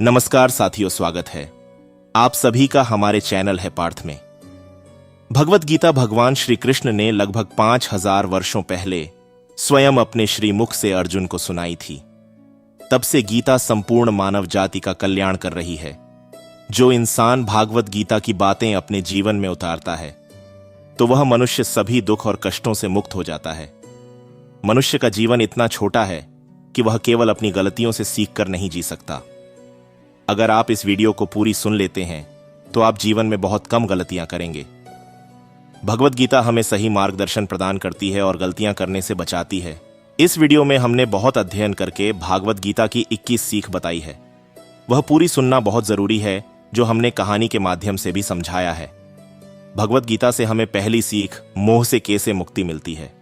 नमस्कार साथियों, स्वागत है आप सभी का हमारे चैनल है पार्थ में। भगवत गीता भगवान श्री कृष्ण ने लगभग 5000 वर्षों पहले स्वयं अपने श्रीमुख से अर्जुन को सुनाई थी। तब से गीता संपूर्ण मानव जाति का कल्याण कर रही है। जो इंसान भागवत गीता की बातें अपने जीवन में उतारता है तो वह मनुष्य सभी दुख और कष्टों से मुक्त हो जाता है। मनुष्य का जीवन इतना छोटा है कि वह केवल अपनी गलतियों से सीख कर नहीं जी सकता। अगर आप इस वीडियो को पूरी सुन लेते हैं तो आप जीवन में बहुत कम गलतियां करेंगे। भगवत गीता हमें सही मार्गदर्शन प्रदान करती है और गलतियां करने से बचाती है। इस वीडियो में हमने बहुत अध्ययन करके भागवत गीता की 21 सीख बताई है। वह पूरी सुनना बहुत जरूरी है, जो हमने कहानी के माध्यम से भी समझाया है। भगवत गीता से हमें पहली सीख मोह से कैसे मुक्ति मिलती है।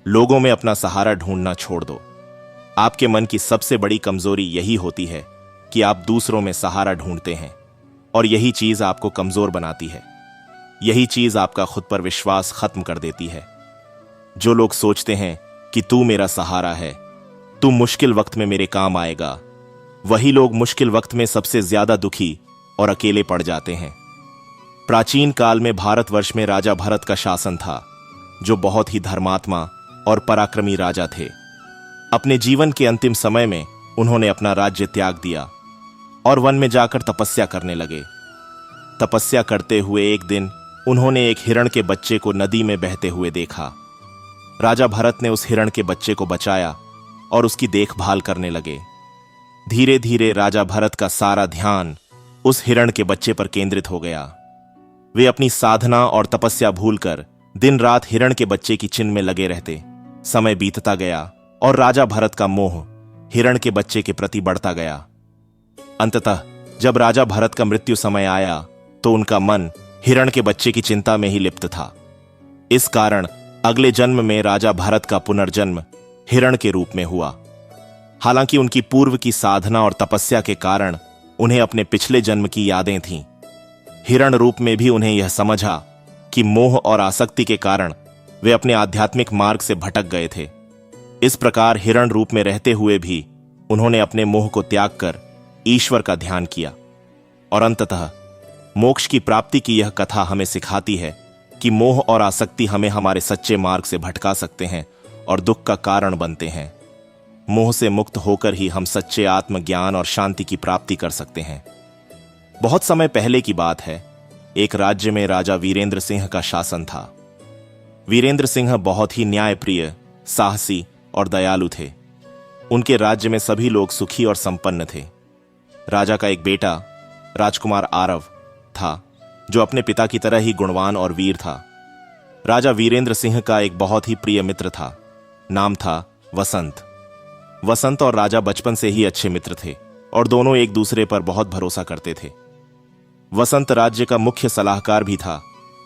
लोगों में अपना सहारा ढूंढना छोड़ दो। आपके मन की सबसे बड़ी कमजोरी यही होती है कि आप दूसरों में सहारा ढूंढते हैं, और यही चीज आपको कमजोर बनाती है। यही चीज आपका खुद पर विश्वास खत्म कर देती है। जो लोग सोचते हैं कि तू मेरा सहारा है, तू मुश्किल वक्त में मेरे काम आएगा, वही लोग मुश्किल वक्त में सबसे ज्यादा दुखी और अकेले पड़ जाते हैं। प्राचीन काल में भारतवर्ष में राजा भरत का शासन था, जो बहुत ही धर्मात्मा और पराक्रमी राजा थे। अपने जीवन के अंतिम समय में उन्होंने अपना राज्य त्याग दिया और वन में जाकर तपस्या करने लगे। तपस्या करते हुए एक दिन उन्होंने एक हिरण के बच्चे को नदी में बहते हुए देखा। राजा भरत ने उस हिरण के बच्चे को बचाया और उसकी देखभाल करने लगे। धीरे धीरे राजा भरत का सारा ध्यान उस हिरण के बच्चे पर केंद्रित हो गया। वे अपनी साधना और तपस्या भूलकर दिन रात हिरण के बच्चे की चिन्ह में लगे रहते। समय बीतता गया और राजा भरत का मोह हिरण के बच्चे के प्रति बढ़ता गया। अंततः जब राजा भरत का मृत्यु समय आया तो उनका मन हिरण के बच्चे की चिंता में ही लिप्त था। इस कारण अगले जन्म में राजा भरत का पुनर्जन्म हिरण के रूप में हुआ। हालांकि उनकी पूर्व की साधना और तपस्या के कारण उन्हें अपने पिछले जन्म की यादें थीं। हिरण रूप में भी उन्हें यह समझा कि मोह और आसक्ति के कारण वे अपने आध्यात्मिक मार्ग से भटक गए थे। इस प्रकार हिरण रूप में रहते हुए भी उन्होंने अपने मोह को त्याग कर ईश्वर का ध्यान किया, और अंततः मोक्ष की प्राप्ति की यह कथा हमें सिखाती है कि मोह और आसक्ति हमें हमारे सच्चे मार्ग से भटका सकते हैं और दुख का कारण बनते हैं। मोह से मुक्त होकर ही हम सच्चे आत्मज्ञान और शांति की प्राप्ति कर सकते हैं। बहुत समय पहले की बात है। एक राज्य में राजा वीरेंद्र सिंह का शासन था। वीरेंद्र सिंह बहुत ही न्यायप्रिय, साहसी और दयालु थे। उनके राज्य में सभी लोग सुखी और संपन्न थे। राजा का एक बेटा राजकुमार आरव था, जो अपने पिता की तरह ही गुणवान और वीर था। राजा वीरेंद्र सिंह का एक बहुत ही प्रिय मित्र था। नाम था वसंत। वसंत और राजा बचपन से ही अच्छे मित्र थे और दोनों एक दूसरे पर बहुत भरोसा करते थे। वसंत राज्य का मुख्य सलाहकार भी था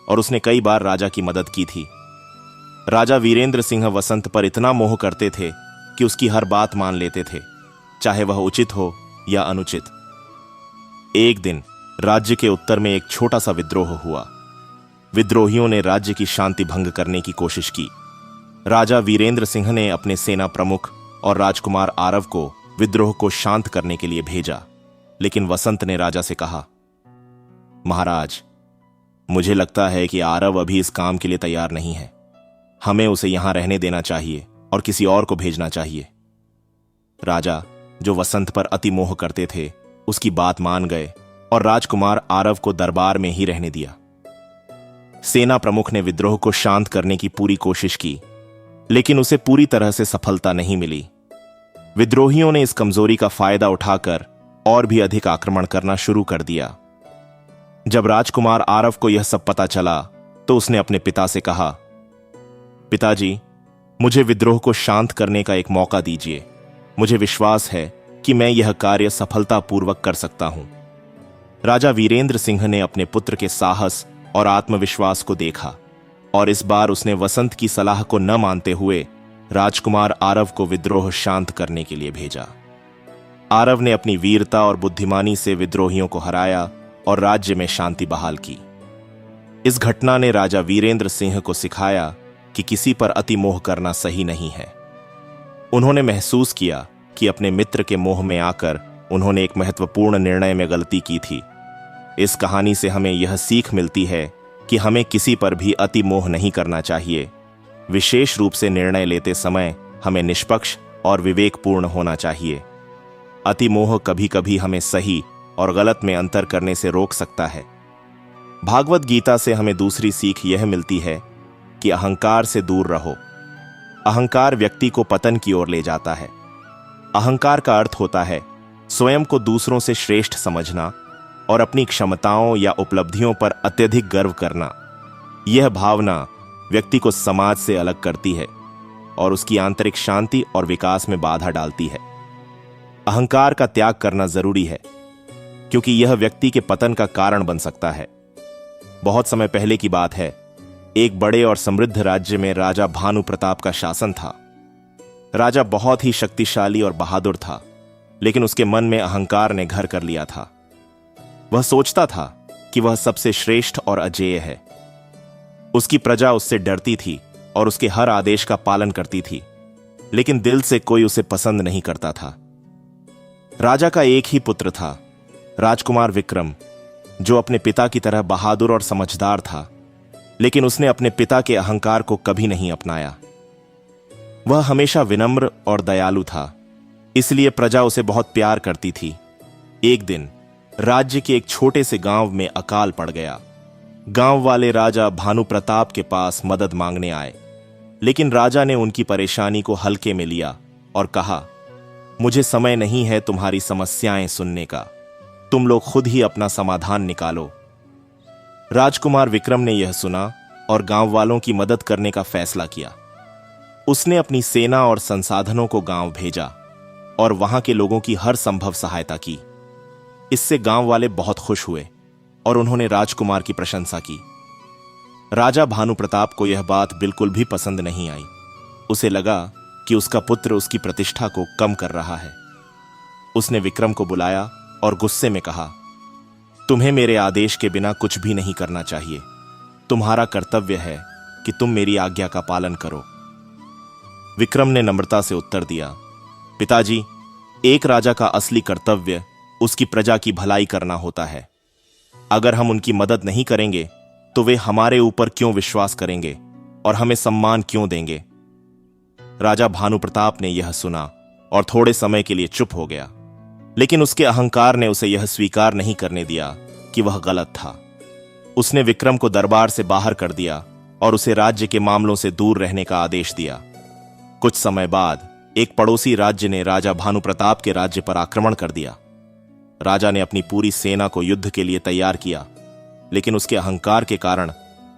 और उसने कई बार राजा की मदद की थी। राजा वीरेंद्र सिंह वसंत पर इतना मोह करते थे कि उसकी हर बात मान लेते थे, चाहे वह उचित हो या अनुचित। एक दिन राज्य के उत्तर में एक छोटा सा विद्रोह हुआ। विद्रोहियों ने राज्य की शांति भंग करने की कोशिश की। राजा वीरेंद्र सिंह ने अपने सेना प्रमुख और राजकुमार आरव को विद्रोह को शांत करने के लिए भेजा, लेकिन वसंत ने राजा से कहा, महाराज, मुझे लगता है कि आरव अभी इस काम के लिए तैयार नहीं है। हमें उसे यहां रहने देना चाहिए और किसी और को भेजना चाहिए। राजा, जो वसंत पर अति मोह करते थे, उसकी बात मान गए और राजकुमार आरव को दरबार में ही रहने दिया। सेना प्रमुख ने विद्रोह को शांत करने की पूरी कोशिश की, लेकिन उसे पूरी तरह से सफलता नहीं मिली। विद्रोहियों ने इस कमजोरी का फायदा उठाकर और भी अधिक आक्रमण करना शुरू कर दिया। जब राजकुमार आरव को यह सब पता चला तो उसने अपने पिता से कहा, पिताजी, मुझे विद्रोह को शांत करने का एक मौका दीजिए। मुझे विश्वास है कि मैं यह कार्य सफलतापूर्वक कर सकता हूं। राजा वीरेंद्र सिंह ने अपने पुत्र के साहस और आत्मविश्वास को देखा और इस बार उसने वसंत की सलाह को न मानते हुए राजकुमार आरव को विद्रोह शांत करने के लिए भेजा। आरव ने अपनी वीरता और बुद्धिमानी से विद्रोहियों को हराया और राज्य में शांति बहाल की। इस घटना ने राजा वीरेंद्र सिंह को सिखाया कि किसी पर अति मोह करना सही नहीं है। उन्होंने महसूस किया कि अपने मित्र के मोह में आकर उन्होंने एक महत्वपूर्ण निर्णय में गलती की थी। इस कहानी से हमें यह सीख मिलती है कि हमें किसी पर भी अति मोह नहीं करना चाहिए। विशेष रूप से निर्णय लेते समय हमें निष्पक्ष और विवेकपूर्ण होना चाहिए। अति मोह कभी कभी हमें सही और गलत में अंतर करने से रोक सकता है। भागवत गीता से हमें दूसरी सीख यह मिलती है कि अहंकार से दूर रहो। अहंकार व्यक्ति को पतन की ओर ले जाता है। अहंकार का अर्थ होता है स्वयं को दूसरों से श्रेष्ठ समझना और अपनी क्षमताओं या उपलब्धियों पर अत्यधिक गर्व करना। यह भावना व्यक्ति को समाज से अलग करती है और उसकी आंतरिक शांति और विकास में बाधा डालती है। अहंकार का त्याग करना जरूरी है क्योंकि यह व्यक्ति के पतन का कारण बन सकता है। बहुत समय पहले की बात है, एक बड़े और समृद्ध राज्य में राजा भानु प्रताप का शासन था। राजा बहुत ही शक्तिशाली और बहादुर था, लेकिन उसके मन में अहंकार ने घर कर लिया था। वह सोचता था कि वह सबसे श्रेष्ठ और अजेय है। उसकी प्रजा उससे डरती थी और उसके हर आदेश का पालन करती थी, लेकिन दिल से कोई उसे पसंद नहीं करता था। राजा का एक ही पुत्र था, राजकुमार विक्रम, जो अपने पिता की तरह बहादुर और समझदार था, लेकिन उसने अपने पिता के अहंकार को कभी नहीं अपनाया। वह हमेशा विनम्र और दयालु था, इसलिए प्रजा उसे बहुत प्यार करती थी। एक दिन राज्य के एक छोटे से गांव में अकाल पड़ गया। गांव वाले राजा भानु प्रताप के पास मदद मांगने आए, लेकिन राजा ने उनकी परेशानी को हल्के में लिया और कहा, मुझे समय नहीं है तुम्हारी समस्याएं सुनने का, तुम लोग खुद ही अपना समाधान निकालो। राजकुमार विक्रम ने यह सुना और गांव वालों की मदद करने का फैसला किया। उसने अपनी सेना और संसाधनों को गांव भेजा और वहां के लोगों की हर संभव सहायता की। इससे गांव वाले बहुत खुश हुए और उन्होंने राजकुमार की प्रशंसा की। राजा भानु प्रताप को यह बात बिल्कुल भी पसंद नहीं आई। उसे लगा कि उसका पुत्र उसकी प्रतिष्ठा को कम कर रहा है। उसने विक्रम को बुलाया और गुस्से में कहा, तुम्हें मेरे आदेश के बिना कुछ भी नहीं करना चाहिए। तुम्हारा कर्तव्य है कि तुम मेरी आज्ञा का पालन करो। विक्रम ने नम्रता से उत्तर दिया, पिताजी, एक राजा का असली कर्तव्य उसकी प्रजा की भलाई करना होता है। अगर हम उनकी मदद नहीं करेंगे तो वे हमारे ऊपर क्यों विश्वास करेंगे और हमें सम्मान क्यों देंगे। राजा भानु प्रताप ने यह सुना और थोड़े समय के लिए चुप हो गया, लेकिन उसके अहंकार ने उसे यह स्वीकार नहीं करने दिया कि वह गलत था। उसने विक्रम को दरबार से बाहर कर दिया और उसे राज्य के मामलों से दूर रहने का आदेश दिया। कुछ समय बाद एक पड़ोसी राज्य ने राजा भानु प्रताप के राज्य पर आक्रमण कर दिया। राजा ने अपनी पूरी सेना को युद्ध के लिए तैयार किया, लेकिन उसके अहंकार के कारण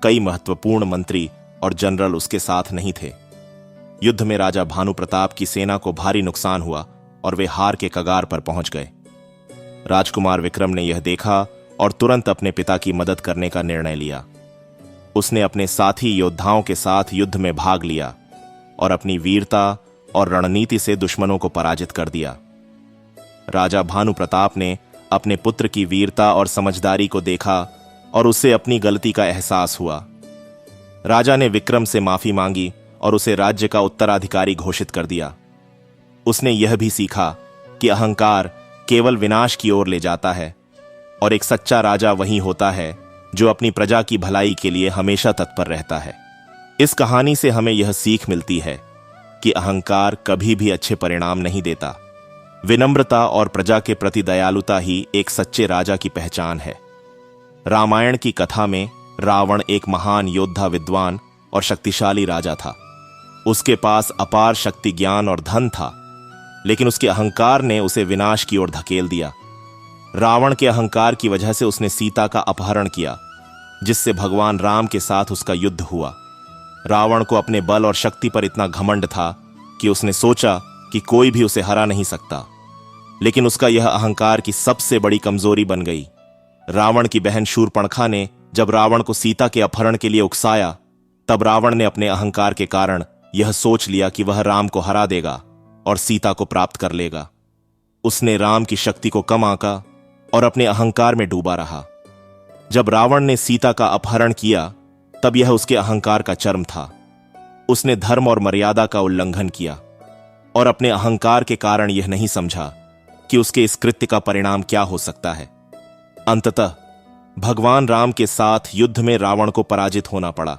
कई महत्वपूर्ण मंत्री और जनरल उसके साथ नहीं थे। युद्ध में राजा भानु प्रताप की सेना को भारी नुकसान हुआ और वे हार के कगार पर पहुंच गए। राजकुमार विक्रम ने यह देखा और तुरंत अपने पिता की मदद करने का निर्णय लिया। उसने अपने साथी योद्धाओं के साथ युद्ध में भाग लिया और अपनी वीरता और रणनीति से दुश्मनों को पराजित कर दिया। राजा भानु प्रताप ने अपने पुत्र की वीरता और समझदारी को देखा और उसे अपनी गलती का एहसास हुआ। राजा ने विक्रम से माफी मांगी और उसे राज्य का उत्तराधिकारी घोषित कर दिया। उसने यह भी सीखा कि अहंकार केवल विनाश की ओर ले जाता है और एक सच्चा राजा वही होता है जो अपनी प्रजा की भलाई के लिए हमेशा तत्पर रहता है। इस कहानी से हमें यह सीख मिलती है कि अहंकार कभी भी अच्छे परिणाम नहीं देता। विनम्रता और प्रजा के प्रति दयालुता ही एक सच्चे राजा की पहचान है। रामायण की कथा में रावण एक महान योद्धा, विद्वान और शक्तिशाली राजा था। उसके पास अपार शक्ति, ज्ञान और धन था, लेकिन उसके अहंकार ने उसे विनाश की ओर धकेल दिया। रावण के अहंकार की वजह से उसने सीता का अपहरण किया, जिससे भगवान राम के साथ उसका युद्ध हुआ। रावण को अपने बल और शक्ति पर इतना घमंड था कि उसने सोचा कि कोई भी उसे हरा नहीं सकता, लेकिन उसका यह अहंकार की सबसे बड़ी कमजोरी बन गई। रावण की बहन शूर्पणखा ने जब रावण को सीता के अपहरण के लिए उकसाया, तब रावण ने अपने अहंकार के कारण यह सोच लिया कि वह राम को हरा देगा और सीता को प्राप्त कर लेगा। उसने राम की शक्ति को कम आंका और अपने अहंकार में डूबा रहा। जब रावण ने सीता का अपहरण किया, तब यह उसके अहंकार का चरम था। उसने धर्म और मर्यादा का उल्लंघन किया और अपने अहंकार के कारण यह नहीं समझा कि उसके इस कृत्य का परिणाम क्या हो सकता है। अंततः भगवान राम के साथ युद्ध में रावण को पराजित होना पड़ा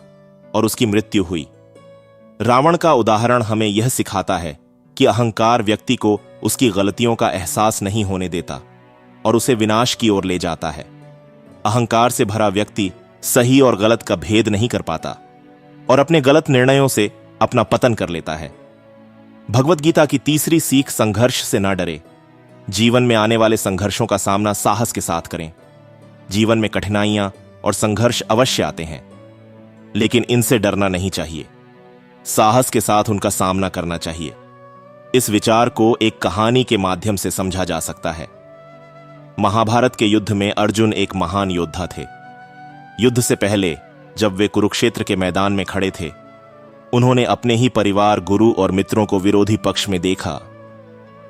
और उसकी मृत्यु हुई। रावण का उदाहरण हमें यह सिखाता है कि अहंकार व्यक्ति को उसकी गलतियों का एहसास नहीं होने देता और उसे विनाश की ओर ले जाता है। अहंकार से भरा व्यक्ति सही और गलत का भेद नहीं कर पाता और अपने गलत निर्णयों से अपना पतन कर लेता है। भगवत गीता की तीसरी सीख संघर्ष से ना डरे। जीवन में आने वाले संघर्षों का सामना साहस के साथ करें। जीवन में कठिनाइयां और संघर्ष अवश्य आते हैं, लेकिन इनसे डरना नहीं चाहिए। साहस के साथ उनका सामना करना चाहिए। इस विचार को एक कहानी के माध्यम से समझा जा सकता है। महाभारत के युद्ध में अर्जुन एक महान योद्धा थे। युद्ध से पहले जब वे कुरुक्षेत्र के मैदान में खड़े थे, उन्होंने अपने ही परिवार, गुरु और मित्रों को विरोधी पक्ष में देखा।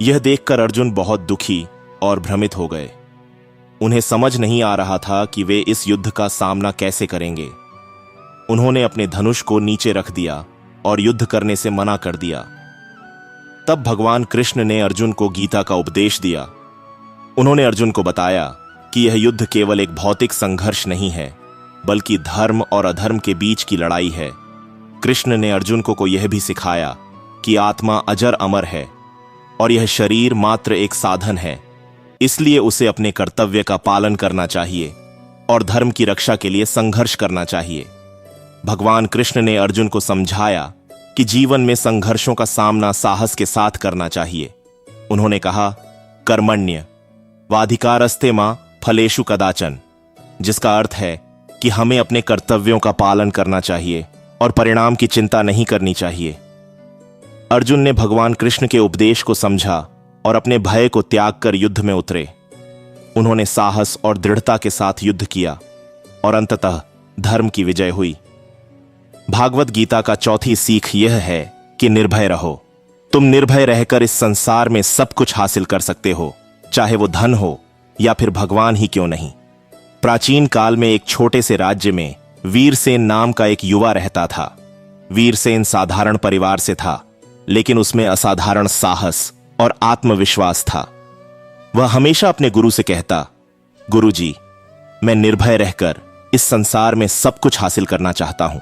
यह देखकर अर्जुन बहुत दुखी और भ्रमित हो गए। उन्हें समझ नहीं आ रहा था कि वे इस युद्ध का सामना कैसे करेंगे। उन्होंने अपने धनुष को नीचे रख दिया और युद्ध करने से मना कर दिया। तब भगवान कृष्ण ने अर्जुन को गीता का उपदेश दिया। उन्होंने अर्जुन को बताया कि यह युद्ध केवल एक भौतिक संघर्ष नहीं है, बल्कि धर्म और अधर्म के बीच की लड़ाई है। कृष्ण ने अर्जुन को यह भी सिखाया कि आत्मा अजर अमर है और यह शरीर मात्र एक साधन है, इसलिए उसे अपने कर्तव्य का पालन करना चाहिए और धर्म की रक्षा के लिए संघर्ष करना चाहिए। भगवान कृष्ण ने अर्जुन को समझाया कि जीवन में संघर्षों का सामना साहस के साथ करना चाहिए। उन्होंने कहा, कर्मण्य वाधिकारस्ते मां फलेषु कदाचन, जिसका अर्थ है कि हमें अपने कर्तव्यों का पालन करना चाहिए और परिणाम की चिंता नहीं करनी चाहिए। अर्जुन ने भगवान कृष्ण के उपदेश को समझा और अपने भय को त्याग कर युद्ध में उतरे। उन्होंने साहस और दृढ़ता के साथ युद्ध किया और अंततः धर्म की विजय हुई। भागवत गीता का चौथी सीख यह है कि निर्भय रहो। तुम निर्भय रहकर इस संसार में सब कुछ हासिल कर सकते हो, चाहे वो धन हो या फिर भगवान ही क्यों नहीं। प्राचीन काल में एक छोटे से राज्य में वीरसेन नाम का एक युवा रहता था। वीरसेन साधारण परिवार से था, लेकिन उसमें असाधारण साहस और आत्मविश्वास था। वह हमेशा अपने गुरु से कहता, गुरुजी, मैं निर्भय रहकर इस संसार में सब कुछ हासिल करना चाहता हूं।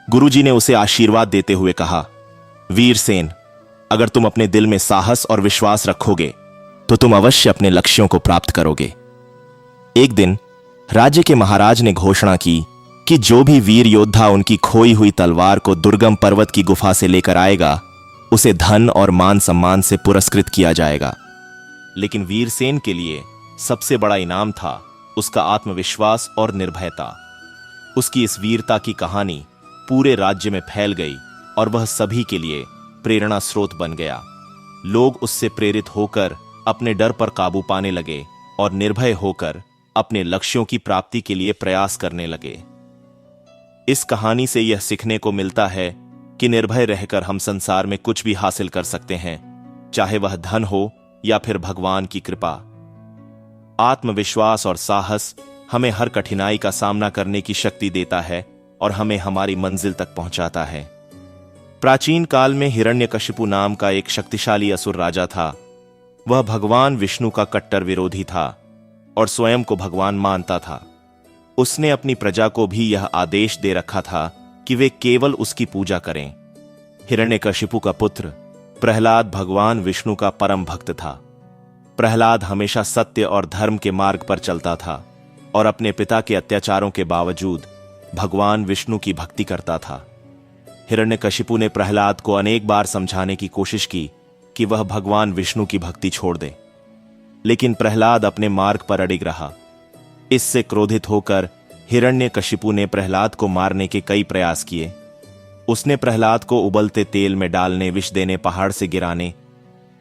गुरुजी ने उसे आशीर्वाद देते हुए कहा, वीरसेन, अगर तुम अपने दिल में साहस और विश्वास रखोगे तो तुम अवश्य अपने लक्ष्यों को प्राप्त करोगे। एक दिन राज्य के महाराज ने घोषणा की कि जो भी वीर योद्धा उनकी खोई हुई तलवार को दुर्गम पर्वत की गुफा से लेकर आएगा, उसे धन और मान सम्मान से पुरस्कृत किया जाएगा। लेकिन वीरसेन के लिए सबसे बड़ा इनाम था उसका आत्मविश्वास और निर्भयता। उसकी इस वीरता की कहानी पूरे राज्य में फैल गई और वह सभी के लिए प्रेरणा स्रोत बन गया। लोग उससे प्रेरित होकर अपने डर पर काबू पाने लगे और निर्भय होकर अपने लक्ष्यों की प्राप्ति के लिए प्रयास करने लगे। इस कहानी से यह सीखने को मिलता है कि निर्भय रहकर हम संसार में कुछ भी हासिल कर सकते हैं, चाहे वह धन हो या फिर भगवान की कृपा। आत्मविश्वास और साहस हमें हर कठिनाई का सामना करने की शक्ति देता है और हमें हमारी मंजिल तक पहुंचाता है। प्राचीन काल में हिरण्यकशिपु नाम का एक शक्तिशाली असुर राजा था। वह भगवान विष्णु का कट्टर विरोधी था और स्वयं को भगवान मानता था। उसने अपनी प्रजा को भी यह आदेश दे रखा था कि वे केवल उसकी पूजा करें। हिरण्यकशिपु का पुत्र प्रहलाद भगवान विष्णु का परम भक्त था। प्रहलाद हमेशा सत्य और धर्म के मार्ग पर चलता था और अपने पिता के अत्याचारों के बावजूद भगवान विष्णु की भक्ति करता था। हिरण्यकशिपु ने प्रहलाद को अनेक बार समझाने की कोशिश की कि वह भगवान विष्णु की भक्ति छोड़ दे, लेकिन प्रहलाद अपने मार्ग पर अडिग रहा। इससे क्रोधित होकर हिरण्यकशिपु ने प्रहलाद को मारने के कई प्रयास किए। उसने प्रहलाद को उबलते तेल में डालने, विष देने, पहाड़ से गिराने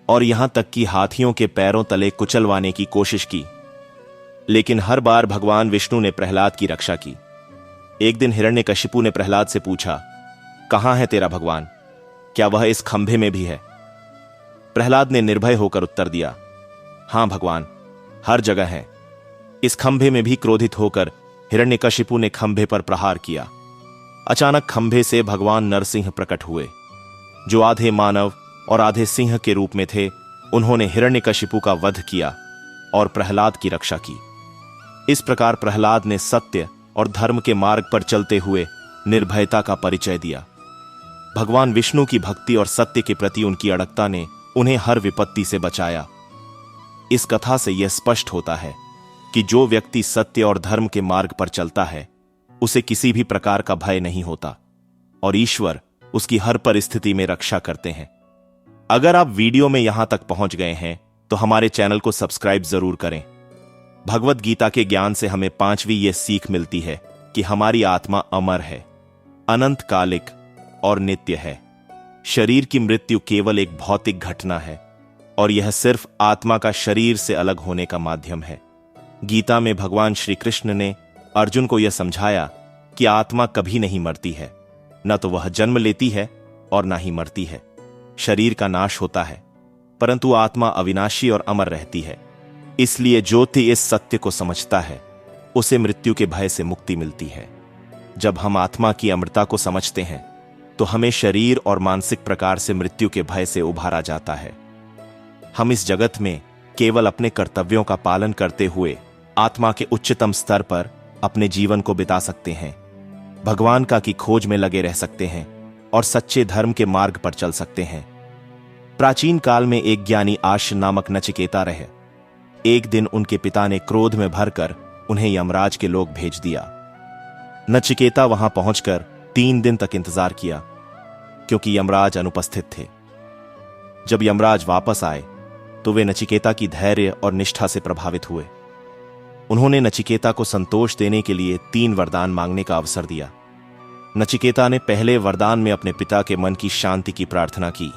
और यहां तक कि हाथियों के पैरों तले कुचलवाने की कोशिश की, लेकिन हर बार भगवान विष्णु ने प्रहलाद की रक्षा की। एक दिन हिरण्यकशिपु ने प्रहलाद से पूछा, कहां है तेरा भगवान? क्या वह इस खंभे में भी है? प्रहलाद ने निर्भय होकर उत्तर दिया, हां भगवान, हर जगह है। इस खंभे में भी क्रोधित होकर हिरण्यकशिपु ने खंभे पर प्रहार किया। अचानक खंभे से भगवान नरसिंह प्रकट हुए, जो आधे मानव और आधे सिंह के रूप में थे। उन्होंने हिरण्यकशिपु का वध किया और प्रहलाद की रक्षा की। इस प्रकार प्रहलाद ने सत्य और धर्म के मार्ग पर चलते हुए निर्भयता का परिचय दिया। भगवान विष्णु की भक्ति और सत्य के प्रति उनकी अड़गता ने उन्हें हर विपत्ति से बचाया। इस कथा से यह स्पष्ट होता है कि जो व्यक्ति सत्य और धर्म के मार्ग पर चलता है उसे किसी भी प्रकार का भय नहीं होता और ईश्वर उसकी हर परिस्थिति में रक्षा करते हैं। अगर आप वीडियो में यहां तक पहुंच गए हैं तो हमारे चैनल को सब्सक्राइब जरूर करें। भगवत गीता के ज्ञान से हमें पांचवी यह सीख मिलती है कि हमारी आत्मा अमर है, अनंत कालिक और नित्य है। शरीर की मृत्यु केवल एक भौतिक घटना है और यह सिर्फ आत्मा का शरीर से अलग होने का माध्यम है। गीता में भगवान श्री कृष्ण ने अर्जुन को यह समझाया कि आत्मा कभी नहीं मरती है, न तो वह जन्म लेती है और न ही मरती है। शरीर का नाश होता है परंतु आत्मा अविनाशी और अमर रहती है। इसलिए जो इस सत्य को समझता है उसे मृत्यु के भय से मुक्ति मिलती है। जब हम आत्मा की अमरता को समझते हैं तो हमें शरीर और मानसिक प्रकार से मृत्यु के भय से उभारा जाता है। हम इस जगत में केवल अपने कर्तव्यों का पालन करते हुए आत्मा के उच्चतम स्तर पर अपने जीवन को बिता सकते हैं, भगवान का की खोज में लगे रह सकते हैं और सच्चे धर्म के मार्ग पर चल सकते हैं। प्राचीन काल में एक ज्ञानी आश नामक नचिकेता रहे। एक दिन उनके पिता ने क्रोध में भरकर उन्हें यमराज के लोग भेज दिया। नचिकेता वहां पहुंचकर 3 दिन तक इंतजार किया क्योंकि यमराज अनुपस्थित थे। जब यमराज वापस आए तो वे नचिकेता की धैर्य और निष्ठा से प्रभावित हुए। उन्होंने नचिकेता को संतोष देने के लिए 3 वरदान मांगने का अवसर दिया। नचिकेता ने पहले वरदान में अपने पिता के मन की शांति की प्रार्थना की।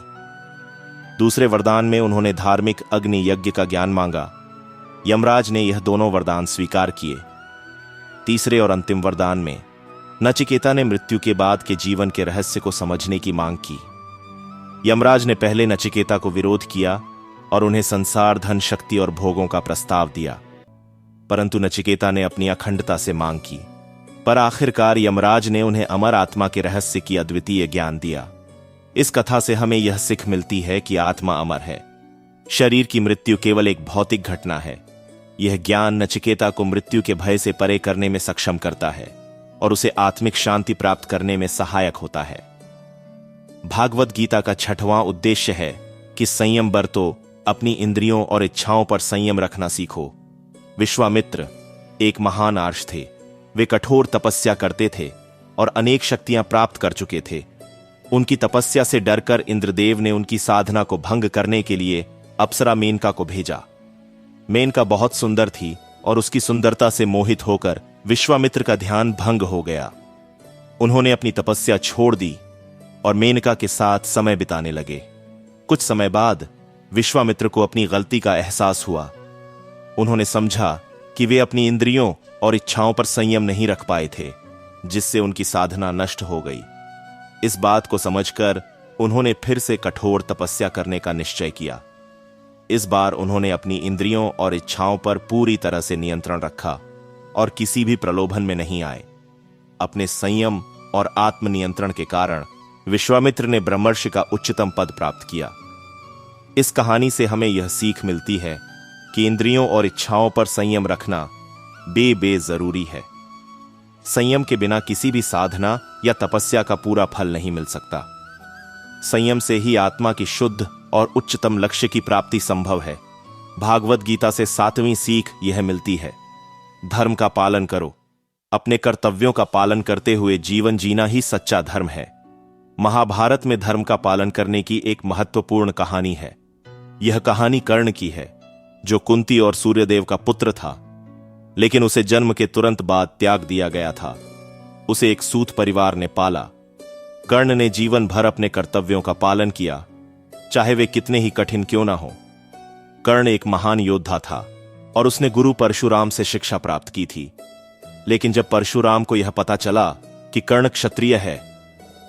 दूसरे वरदान में उन्होंने धार्मिक अग्नि यज्ञ का ज्ञान मांगा। यमराज ने यह दोनों वरदान स्वीकार किए। तीसरे और अंतिम वरदान में नचिकेता ने मृत्यु के बाद के जीवन के रहस्य को समझने की मांग की। यमराज ने पहले नचिकेता को विरोध किया और उन्हें संसार, धन, शक्ति और भोगों का प्रस्ताव दिया, परंतु नचिकेता ने अपनी अखंडता से मांग की। पर आखिरकार यमराज ने उन्हें अमर आत्मा के रहस्य की अद्वितीय ज्ञान दिया। इस कथा से हमें यह सिख मिलती है कि आत्मा अमर है, शरीर की मृत्यु केवल एक भौतिक घटना है। यह ज्ञान नचिकेता को मृत्यु के भय से परे करने में सक्षम करता है और उसे आत्मिक शांति प्राप्त करने में सहायक होता है। भागवत गीता का 6वां उद्देश्य है कि संयम बरतो, अपनी इंद्रियों और इच्छाओं पर संयम रखना सीखो। विश्वामित्र एक महान आर्ष थे। वे कठोर तपस्या करते थे और अनेक शक्तियां प्राप्त कर चुके थे। उनकी तपस्या से डरकर इंद्रदेव ने उनकी साधना को भंग करने के लिए अप्सरा मेनका को भेजा। मेनका बहुत सुंदर थी और उसकी सुंदरता से मोहित होकर विश्वामित्र का ध्यान भंग हो गया। उन्होंने अपनी तपस्या छोड़ दी और मेनका के साथ समय बिताने लगे। कुछ समय बाद विश्वामित्र को अपनी गलती का एहसास हुआ। उन्होंने समझा कि वे अपनी इंद्रियों और इच्छाओं पर संयम नहीं रख पाए थे, जिससे उनकी साधना नष्ट हो गई। इस बात को समझकर उन्होंने फिर से कठोर तपस्या करने का निश्चय किया। इस बार उन्होंने अपनी इंद्रियों और इच्छाओं पर पूरी तरह से नियंत्रण रखा और किसी भी प्रलोभन में नहीं आए। अपने संयम और आत्मनियंत्रण के कारण विश्वामित्र ने ब्रह्मर्षि का उच्चतम पद प्राप्त किया। इस कहानी से हमें यह सीख मिलती है कि इंद्रियों और इच्छाओं पर संयम रखना बेजरूरी है। संयम के बिना किसी भी साधना या तपस्या का पूरा फल नहीं मिल सकता। संयम से ही आत्मा की शुद्ध और उच्चतम लक्ष्य की प्राप्ति संभव है। भागवत गीता से 7वीं सीख यह मिलती है, धर्म का पालन करो। अपने कर्तव्यों का पालन करते हुए जीवन जीना ही सच्चा धर्म है। महाभारत में धर्म का पालन करने की एक महत्वपूर्ण कहानी है। यह कहानी कर्ण की है, जो कुंती और सूर्यदेव का पुत्र था, लेकिन उसे जन्म के तुरंत बाद त्याग दिया गया था। उसे एक सूत परिवार ने पाला। कर्ण ने जीवन भर अपने कर्तव्यों का पालन किया, चाहे वे कितने ही कठिन क्यों ना हो। कर्ण एक महान योद्धा था और उसने गुरु परशुराम से शिक्षा प्राप्त की थी। लेकिन जब परशुराम को यह पता चला कि कर्ण क्षत्रिय है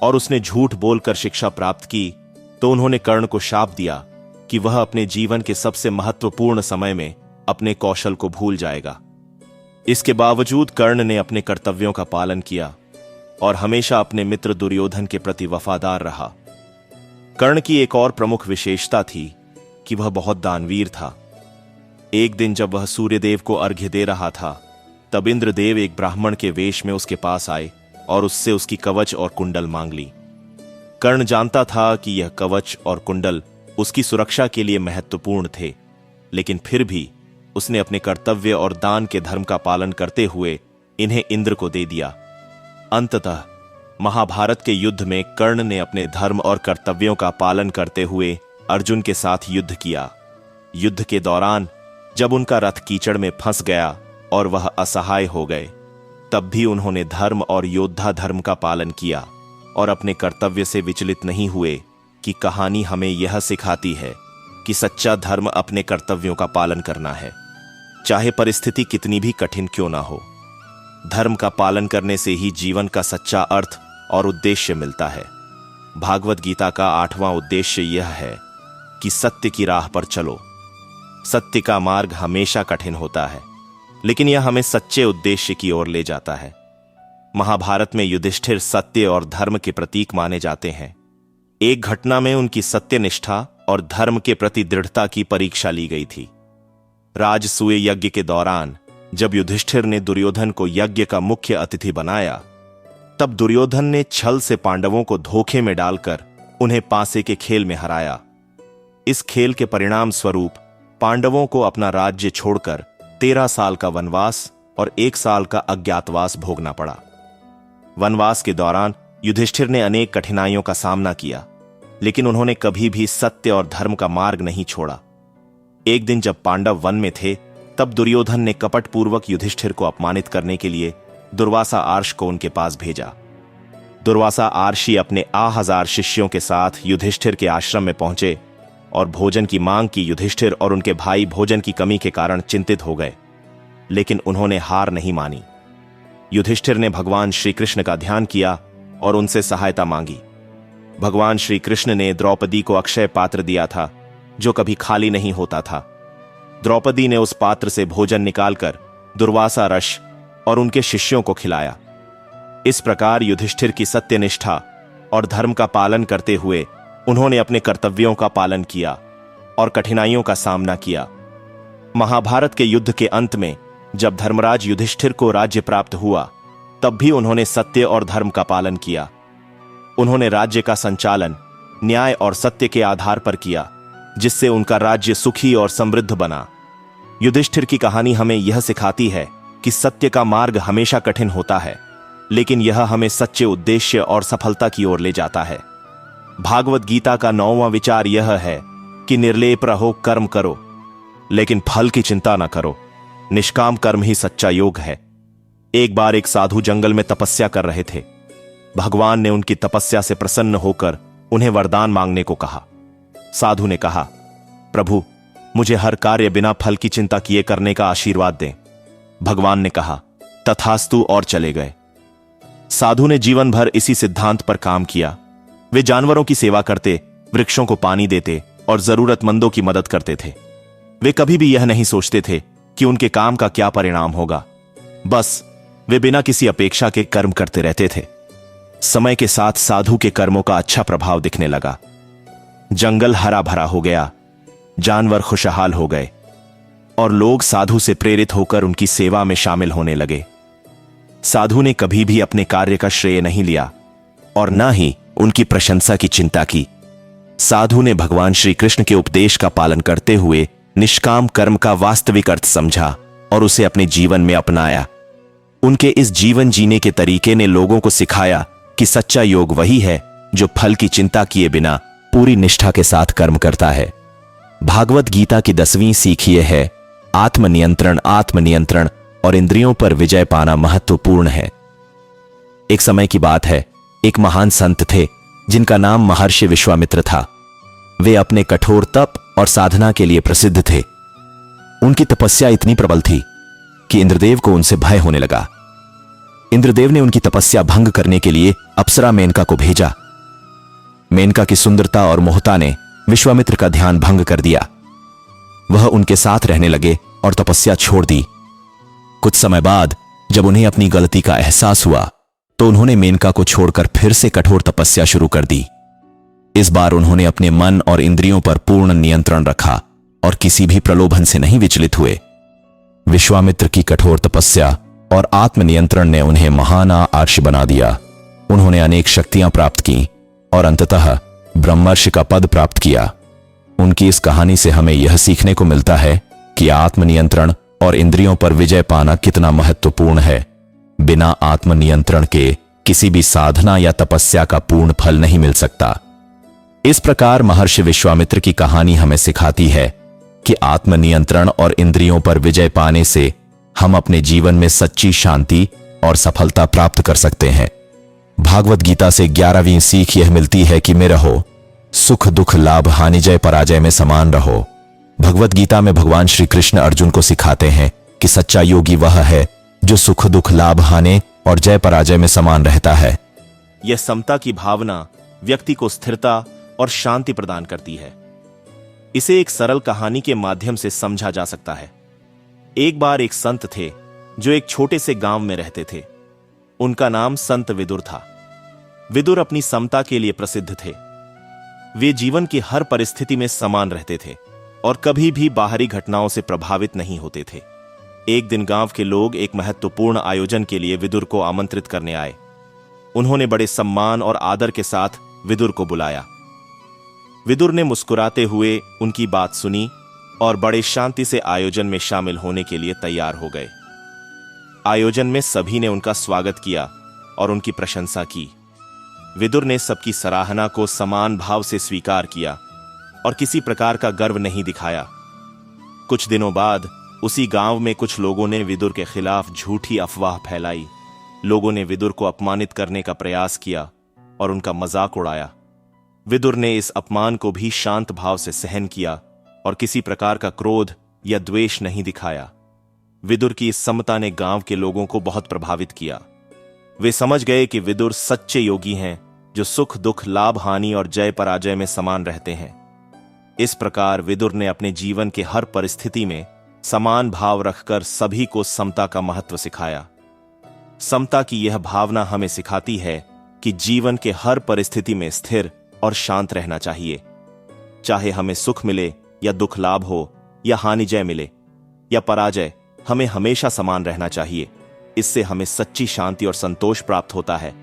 और उसने झूठ बोलकर शिक्षा प्राप्त की, तो उन्होंने कर्ण को शाप दिया कि वह अपने जीवन के सबसे महत्वपूर्ण समय में अपने कौशल को भूल जाएगा। इसके बावजूद कर्ण ने अपने कर्तव्यों का पालन किया और हमेशा अपने मित्र दुर्योधन के प्रति वफादार रहा। कर्ण की एक और प्रमुख विशेषता थी कि वह बहुत दानवीर था। एक दिन जब वह सूर्यदेव को अर्घ्य दे रहा था, तब इंद्रदेव एक ब्राह्मण के वेश में उसके पास आए और उससे उसकी कवच और कुंडल मांग ली। कर्ण जानता था कि यह कवच और कुंडल उसकी सुरक्षा के लिए महत्वपूर्ण थे, लेकिन फिर भी उसने अपने कर्तव्य और दान के धर्म का पालन करते हुए इन्हें इंद्र को दे दिया। अंततः महाभारत के युद्ध में कर्ण ने अपने धर्म और कर्तव्यों का पालन करते हुए अर्जुन के साथ युद्ध किया। युद्ध के दौरान जब उनका रथ कीचड़ में फंस गया और वह असहाय हो गए, तब भी उन्होंने धर्म और योद्धा धर्म का पालन किया और अपने कर्तव्य से विचलित नहीं हुए। कि कहानी हमें यह सिखाती है कि सच्चा धर्म अपने कर्तव्यों का पालन करना है, चाहे परिस्थिति कितनी भी कठिन क्यों ना हो। धर्म का पालन करने से ही जीवन का सच्चा अर्थ और उद्देश्य मिलता है। भागवत गीता का 8वां उद्देश्य यह है कि सत्य की राह पर चलो। सत्य का मार्ग हमेशा कठिन होता है, लेकिन यह हमें सच्चे उद्देश्य की ओर ले जाता है। महाभारत में युधिष्ठिर सत्य और धर्म के प्रतीक माने जाते हैं। एक घटना में उनकी सत्यनिष्ठा और धर्म के प्रति दृढ़ता की परीक्षा ली गई थी। राजसूय यज्ञ के दौरान जब युधिष्ठिर ने दुर्योधन को यज्ञ का मुख्य अतिथि बनाया, तब दुर्योधन ने छल से पांडवों को धोखे में डालकर उन्हें पासे के खेल में हराया। इस खेल के परिणाम स्वरूप पांडवों को अपना राज्य छोड़कर 13 साल का वनवास और 1 साल का अज्ञातवास भोगना पड़ा। वनवास के दौरान युधिष्ठिर ने अनेक कठिनाइयों का सामना किया, लेकिन उन्होंने कभी भी सत्य और धर्म का मार्ग नहीं छोड़ा। एक दिन जब पांडव वन में थे, तब दुर्योधन ने कपटपूर्वक युधिष्ठिर को अपमानित करने के लिए दुर्वासा आर्ष को उनके पास भेजा। दुर्वासा आर्षी अपने 1000 शिष्यों के साथ युधिष्ठिर के आश्रम में पहुंचे और भोजन की मांग की। युधिष्ठिर और उनके भाई भोजन की कमी के कारण चिंतित हो गए, लेकिन उन्होंने हार नहीं मानी। युधिष्ठिर ने भगवान श्री कृष्ण का ध्यान किया और उनसे सहायता मांगी। भगवान श्री कृष्ण ने द्रौपदी को अक्षय पात्र दिया था, जो कभी खाली नहीं होता था। द्रौपदी ने उस पात्र से भोजन निकालकर दुर्वासा रस और उनके शिष्यों को खिलाया। इस प्रकार युधिष्ठिर की सत्यनिष्ठा और धर्म का पालन करते हुए उन्होंने अपने कर्तव्यों का पालन किया और कठिनाइयों का सामना किया। महाभारत के युद्ध के अंत में जब धर्मराज युधिष्ठिर को राज्य प्राप्त हुआ, तब भी उन्होंने सत्य और धर्म का पालन किया। उन्होंने राज्य का संचालन न्याय और सत्य के आधार पर किया, जिससे उनका राज्य सुखी और समृद्ध बना। युधिष्ठिर की कहानी हमें यह सिखाती है कि सत्य का मार्ग हमेशा कठिन होता है, लेकिन यह हमें सच्चे उद्देश्य और सफलता की ओर ले जाता है। भागवत गीता का 9वां विचार यह है कि निर्लेप रहो, कर्म करो, लेकिन फल की चिंता न करो। निष्काम कर्म ही सच्चा योग है। एक बार एक साधु जंगल में तपस्या कर रहे थे। भगवान ने उनकी तपस्या से प्रसन्न होकर उन्हें वरदान मांगने को कहा। साधु ने कहा, प्रभु, मुझे हर कार्य बिना फल की चिंता किए करने का आशीर्वाद दें। भगवान ने कहा, तथास्तु, और चले गए। साधु ने जीवन भर इसी सिद्धांत पर काम किया। वे जानवरों की सेवा करते, वृक्षों को पानी देते और जरूरतमंदों की मदद करते थे। वे कभी भी यह नहीं सोचते थे कि उनके काम का क्या परिणाम होगा। बस वे बिना किसी अपेक्षा के कर्म करते रहते थे। समय के साथ साधु के कर्मों का अच्छा प्रभाव दिखने लगा। जंगल हरा भरा हो गया, जानवर खुशहाल हो गए और लोग साधु से प्रेरित होकर उनकी सेवा में शामिल होने लगे। साधु ने कभी भी अपने कार्य का श्रेय नहीं लिया और न ही उनकी प्रशंसा की चिंता की। साधु ने भगवान श्री कृष्ण के उपदेश का पालन करते हुए निष्काम कर्म का वास्तविक अर्थ समझा और उसे अपने जीवन में अपनाया। उनके इस जीवन जीने के तरीके ने लोगों को सिखाया कि सच्चा योग वही है जो फल की चिंता किए बिना पूरी निष्ठा के साथ कर्म करता है। भागवत गीता की 10वीं सीख यह है, आत्मनियंत्रण और इंद्रियों पर विजय पाना महत्वपूर्ण है। एक समय की बात है, एक महान संत थे जिनका नाम महर्षि विश्वामित्र था। वे अपने कठोर तप और साधना के लिए प्रसिद्ध थे। उनकी तपस्या इतनी प्रबल थी कि इंद्रदेव को उनसे भय होने लगा। इंद्रदेव ने उनकी तपस्या भंग करने के लिए अप्सरा मेनका को भेजा। मेनका की सुंदरता और मोहता ने विश्वामित्र का ध्यान भंग कर दिया। वह उनके साथ रहने लगे और तपस्या छोड़ दी। कुछ समय बाद जब उन्हें अपनी गलती का एहसास हुआ, तो उन्होंने मेनका को छोड़कर फिर से कठोर तपस्या शुरू कर दी। इस बार उन्होंने अपने मन और इंद्रियों पर पूर्ण नियंत्रण रखा और किसी भी प्रलोभन से नहीं विचलित हुए। विश्वामित्र की कठोर तपस्या और आत्मनियंत्रण ने उन्हें महान आर्ष बना दिया। उन्होंने अनेक शक्तियां प्राप्त की और अंततः ब्रह्मर्षि का पद प्राप्त किया। उनकी इस कहानी से हमें यह सीखने को मिलता है कि आत्मनियंत्रण और इंद्रियों पर विजय पाना कितना महत्वपूर्ण है। बिना आत्मनियंत्रण के किसी भी साधना या तपस्या का पूर्ण फल नहीं मिल सकता। इस प्रकार महर्षि विश्वामित्र की कहानी हमें सिखाती है कि आत्मनियंत्रण और इंद्रियों पर विजय पाने से हम अपने जीवन में सच्ची शांति और सफलता प्राप्त कर सकते हैं। भागवत गीता से 11वीं सीख यह मिलती है कि में रहो, सुख दुख लाभ हानि जय पराजय में समान रहो। भगवत गीता में भगवान श्री कृष्ण अर्जुन को सिखाते हैं कि सच्चा योगी वह है जो सुख दुख लाभ हानि और जय पराजय में समान रहता है। यह समता की भावना व्यक्ति को स्थिरता और शांति प्रदान करती है। इसे एक सरल कहानी के माध्यम से समझा जा सकता है। एक बार एक संत थे जो एक छोटे से गांव में रहते थे। उनका नाम संत विदुर था। विदुर अपनी समता के लिए प्रसिद्ध थे। वे जीवन की हर परिस्थिति में समान रहते थे और कभी भी बाहरी घटनाओं से प्रभावित नहीं होते थे। एक दिन गांव के लोग एक महत्वपूर्ण आयोजन के लिए विदुर को आमंत्रित करने आए। उन्होंने बड़े सम्मान और आदर के साथ विदुर को बुलाया। विदुर ने मुस्कुराते हुए उनकी बात सुनी और बड़े शांति से आयोजन में शामिल होने के लिए तैयार हो गए। आयोजन में सभी ने उनका स्वागत किया और उनकी प्रशंसा की। विदुर ने सबकी सराहना को समान भाव से स्वीकार किया और किसी प्रकार का गर्व नहीं दिखाया। कुछ दिनों बाद उसी गांव में कुछ लोगों ने विदुर के खिलाफ झूठी अफवाह फैलाई। लोगों ने विदुर को अपमानित करने का प्रयास किया और उनका मजाक उड़ाया। विदुर ने इस अपमान को भी शांत भाव से सहन किया और किसी प्रकार का क्रोध या द्वेष नहीं दिखाया। विदुर की इस समता ने गांव के लोगों को बहुत प्रभावित किया। वे समझ गए कि विदुर सच्चे योगी हैं जो सुख दुख लाभ हानि और जय पराजय में समान रहते हैं। इस प्रकार विदुर ने अपने जीवन के हर परिस्थिति में समान भाव रखकर सभी को समता का महत्व सिखाया। समता की यह भावना हमें सिखाती है कि जीवन के हर परिस्थिति में स्थिर और शांत रहना चाहिए। चाहे हमें सुख मिले या दुख लाभ हो या हानि जय मिले या पराजय, हमें हमेशा समान रहना चाहिए। इससे हमें सच्ची शांति और संतोष प्राप्त होता है।